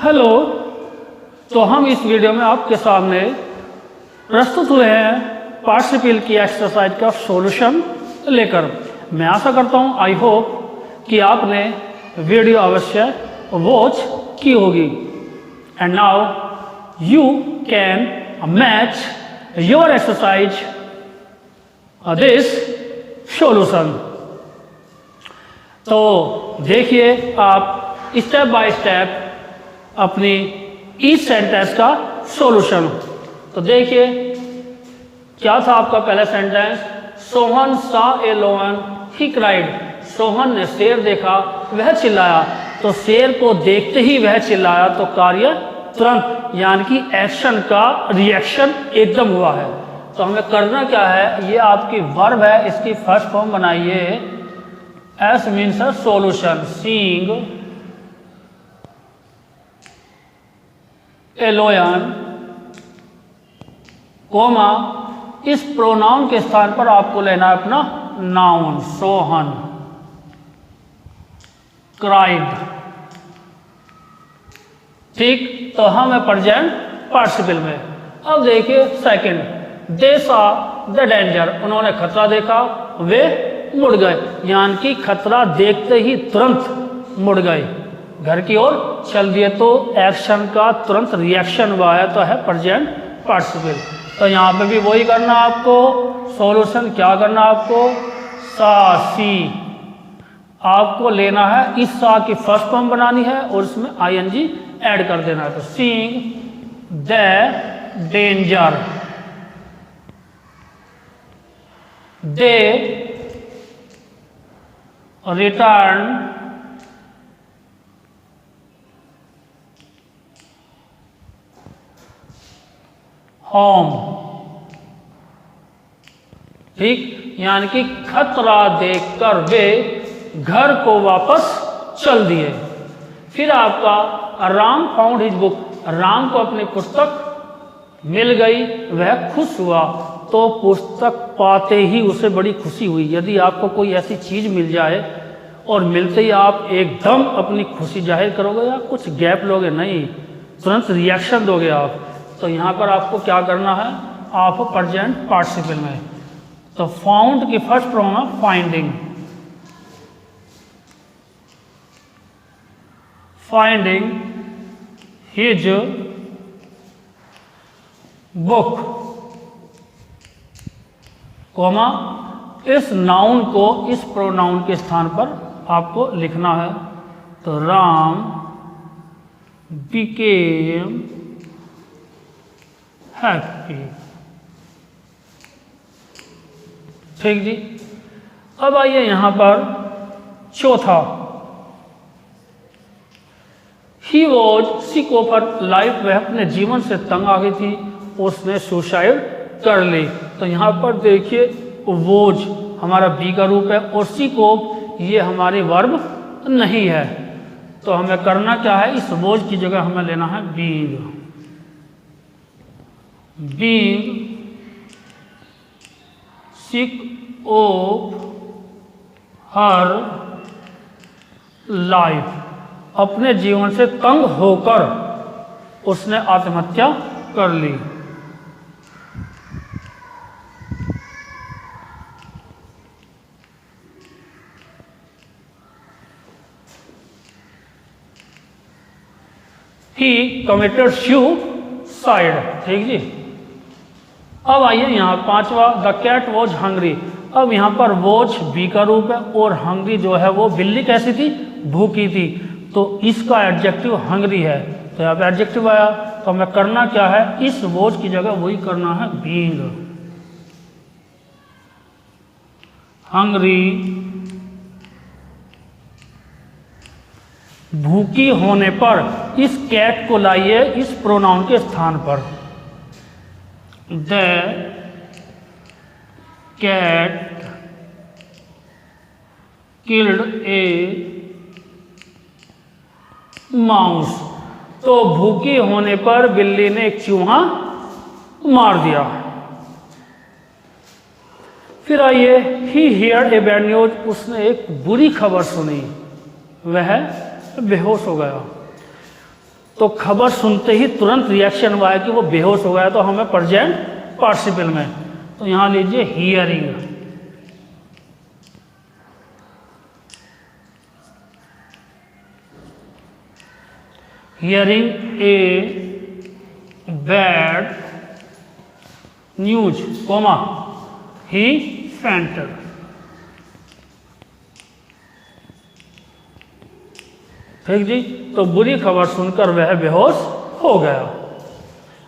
Hello. तो हम इस वीडियो में आपके सामने प्रस्तुत हुए हैं पार्टिसिपल की एक्सरसाइज का सॉल्यूशन लेकर। मैं आशा करता हूं, आई होप कि आपने वीडियो अवश्य वॉच की होगी। And now you can match your exercise this solution. तो देखिए आप स्टेप बाय स्टेप अपनी इस सेंटेंस का सॉल्यूशन। तो देखिए क्या था आपका पहला सेंटेंस, सोहन सा ए लोअन ही क्राइड। सोहन ने शेर देखा, वह चिल्लाया। तो शेर को देखते ही वह चिल्लाया, तो कार्य तुरंत, यानी कि एक्शन का रिएक्शन एकदम हुआ है। तो हमें करना क्या है, ये आपकी वर्ब है, इसकी फर्स्ट फॉर्म बनाइए। S means solution, seeing a लोयन, coma, इस प्रोनाउन के स्थान पर आपको लेना है अपना नाउन, सोहन, क्राइड। ठीक, तो हम है प्रेजेंट पार्टिसिपल में। अब देखिए सेकंड, दे सा द डेंजर, उन्होंने खतरा देखा, वे मुड़ गए, यानी कि खतरा देखते ही तुरंत मुड़ गए, घर की ओर चल दिए। तो एक्शन का तुरंत रिएक्शन हुआ है, तो है प्रेजेंट पार्टिसिपल। तो यहाँ पे भी वही करना आपको, सॉल्यूशन क्या करना आपको, सा सी आपको लेना है, इस सा की फर्स्ट फॉर्म बनानी है और इसमें आईएनजी ऐड कर देना है। तो seeing the danger, they return home. ठीक, यानी कि खतरा देखकर वे घर को वापस चल दिए। फिर आपका Ram found his book, Ram को अपनी पुस्तक मिल गई, वह खुश हुआ। तो पुस्तक पाते ही उसे बड़ी खुशी हुई। यदि आपको कोई ऐसी चीज मिल जाए और मिलते ही आप एकदम अपनी खुशी जाहिर करोगे या कुछ गैप लोगे, नहीं, तुरंत रिएक्शन दोगे आप। तो यहाँ पर आपको क्या करना है, आप प्रेजेंट पार्टिसिपल में। तो फाउंड की फर्स्ट फॉर्म है finding, finding his book, comma, इस नाउन को इस प्रोनाउन के स्थान पर आपको लिखना है। तो राम बिकेम हैप्पी। ठीक जी। अब आइए यहां पर चौथा, he was sick of life, वह अपने जीवन से तंग आ गई थी, उसने सुसाइड कर ली। तो यहां पर देखिए वॉज हमारा बी का रूप है और सिक ऑफ ये हमारी वर्ब नहीं है। तो हमें करना क्या है, इस वॉज की जगह हमें लेना है being, being sick of her life, अपने जीवन से तंग होकर उसने आत्महत्या कर ली। He committed suicide। ठीक जी। अब आइए यहाँ पांचवा, द कैट वॉज हंग्री। अब यहाँ पर वॉच बी का रूप है और हंग्री जो है वो बिल्ली कैसी थी, भूखी थी। तो इसका एडजेक्टिव हंग्री है, तो यहाँ पे एडजेक्टिव आया। तो हमें करना क्या है, इस वॉच की जगह वही करना है बीइंग, हंग्री, भूखी होने पर इस कैट को लाइए इस प्रोनाउन के स्थान पर। The cat killed a mouse, तो भूखी होने पर बिल्ली ने एक चूहा मार दिया। फिर आइए, ही हियर्ड ए बैड न्यूज, उसने एक बुरी खबर सुनी, वह बेहोश हो गया। तो खबर सुनते ही तुरंत रिएक्शन हुआ है कि वो बेहोश हो गया, तो हमें प्रेजेंट पार्टिसिपल में, तो यहां लीजिए hearing. Hearing a bad news comma he fainted. ठीक जी, तो बुरी खबर सुनकर वह बेहोश हो गया।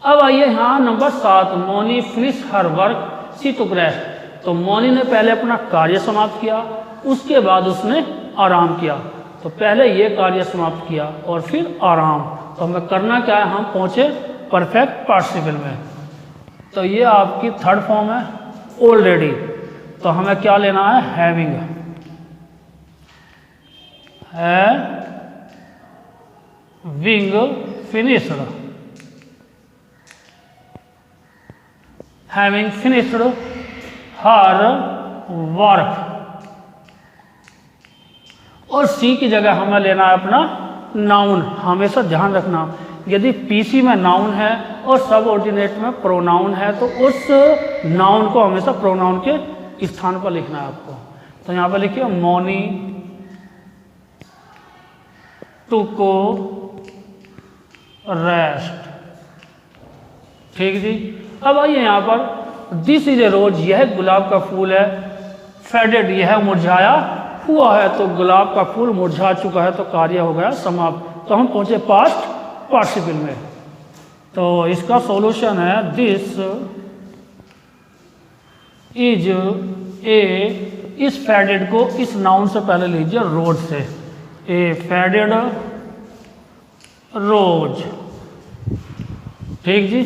अब आइए यहाँ number 7, Moni finish her work she took rest. तो मोनी ने पहले अपना कार्य समाप्त किया, उसके बाद उसने आराम किया। तो पहले ये कार्य समाप्त किया और फिर आराम। तो हमें करना क्या है, हम पहुंचे परफेक्ट पार्टिसिपल में। तो ये आपकी थर्ड फॉर्म है ऑलरेडी। तो हमें क्या लेना है, हैविंग है wing finished, having finished her work. और सी की जगह हमें लेना है अपना नाउन। हमेशा ध्यान रखना, यदि पीसी में नाउन है और सबऑर्डिनेट में प्रोनाउन है तो उस नाउन को हमेशा प्रोनाउन के स्थान पर लिखना है आपको। तो यहां पर लिखिए मोनी टुको रेस्ट। ठीक जी, अब आइए यहाँ पर दिस इज ए रोज, यह गुलाब का फूल है। फेडेड, यह मुरझाया हुआ है। तो गुलाब का फूल मुरझा चुका है, तो कार्य हो गया समाप्त। तो हम पहुंचे पास्ट पार्टिसिपल में। तो इसका सॉल्यूशन है दिस इज ए, इस फेडेड को इस नाउन से पहले लीजिए रोज से, ए फेडेड रोज। ठीक जी,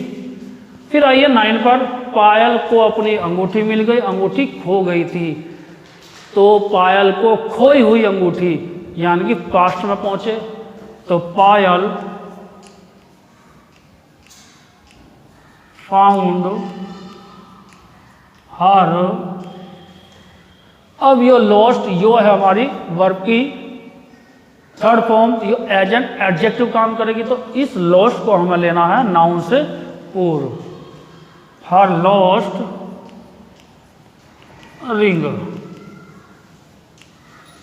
फिर आइए 9 पर, पायल को अपनी अंगूठी मिल गई, अंगूठी खो गई थी। तो पायल को खोई हुई अंगूठी, यानी कि पास्ट में पहुंचे। तो पायल फाउंड हर। अब यो लॉस्ट, यो है हमारी वर्ब की थर्ड फॉर्म, यो एज एन एडजेक्टिव काम करेगी। तो इस लॉस्ट को हमें लेना है नाउन से पूर्व। हर लॉस्ट रिंग।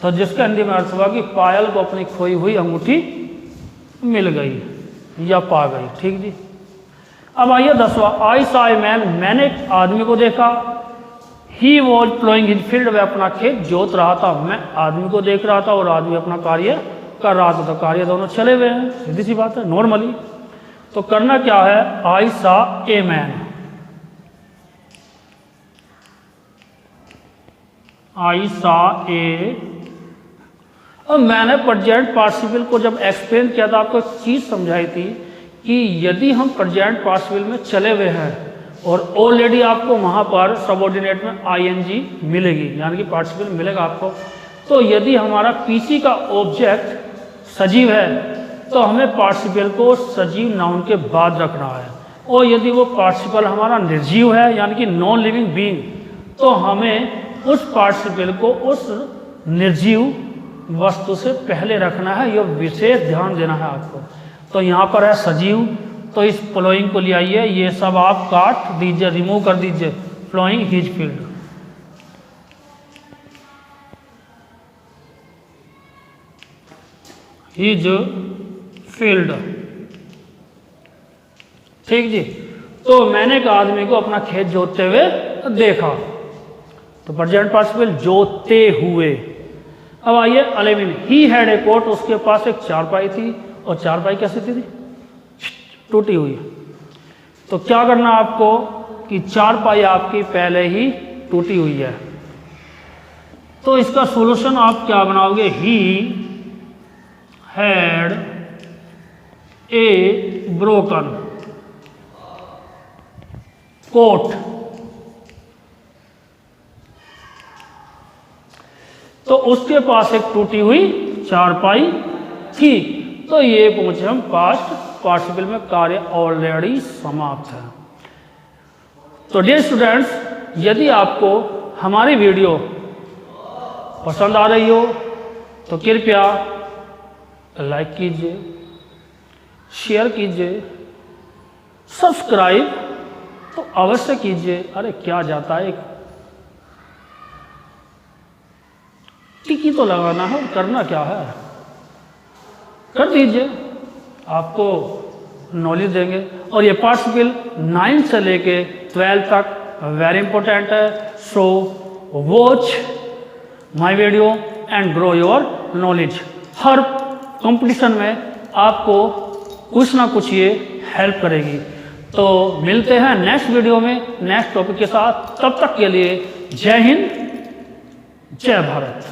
तो जिसका हिंदी में अर्थ हुआ कि पायल को अपनी खोई हुई अंगूठी मिल गई या पा गई। ठीक जी, अब आइए 10वां, आई सॉ ए मैन, मैंने एक आदमी को देखा। He was ploughing his field, वह अपना खेत जोत रहा था। मैं आदमी को देख रहा था और आदमी अपना कार्य कर रहा था। तो कार्य दोनों चले हुए हैं, सीधी सी बात है नॉर्मली। तो करना क्या है, I saw a man, I saw a. अब मैंने प्रेजेंट पार्टिसिपल को जब एक्सप्लेन किया था, आपको एक चीज समझाई थी कि यदि हम प्रेजेंट पार्टिसिपल में चले हुए हैं और ऑलरेडी आपको वहां पर सबऑर्डिनेट में आईएनजी मिलेगी, यानी कि पार्टिसिपल मिलेगा आपको। तो यदि हमारा पीसी का ऑब्जेक्ट सजीव है तो हमें पार्टिसिपल को सजीव नाउन के बाद रखना है। और यदि वो पार्टिसिपल हमारा निर्जीव है, यानी कि नॉन लिविंग बीइंग, तो हमें उस पार्टिसिपल को उस निर्जीव वस्तु से पहले रखना है। यह विशेष ध्यान देना है आपको। तो यहाँ पर है सजीव, तो इस फ्लोइंग को ले आइए, ये सब आप काट दीजिए, रिमूव कर दीजिए। Flowing his field, his field. ठीक जी, तो मैंने एक आदमी को अपना खेत जोतते हुए देखा। तो प्रेजेंट पार्टिसिपल जोतते हुए। अब आइए 11, ही हैड ए कोट, उसके पास एक चारपाई थी। और चारपाई कैसी थी, टूटी हुई। तो क्या करना आपको कि चारपाई आपकी पहले ही टूटी हुई है। तो इसका सॉल्यूशन आप क्या बनाओगे, he had a broken coat. तो उसके पास एक टूटी हुई चारपाई थी। तो ये पहुंचे हम पास्ट पार्टिसिपल में, कार्य ऑलरेडी समाप्त है। तो डियर स्टूडेंट्स, यदि आपको हमारी वीडियो पसंद आ रही हो तो कृपया लाइक कीजिए, शेयर कीजिए, सब्सक्राइब तो अवश्य कीजिए। अरे क्या जाता है, टिकी तो लगाना है और करना क्या है, कर दीजिए, आपको नॉलेज देंगे। और ये पार्टिसिपल 9 से लेके 12 तक वेरी इंपॉर्टेंट है। So watch my video and grow your knowledge. Her competition में आपको कुछ ना कुछ ये हेल्प करेगी। तो मिलते हैं नेक्स्ट वीडियो में नेक्स्ट टॉपिक के साथ। तब तक के लिए जय हिंद, जय भारत।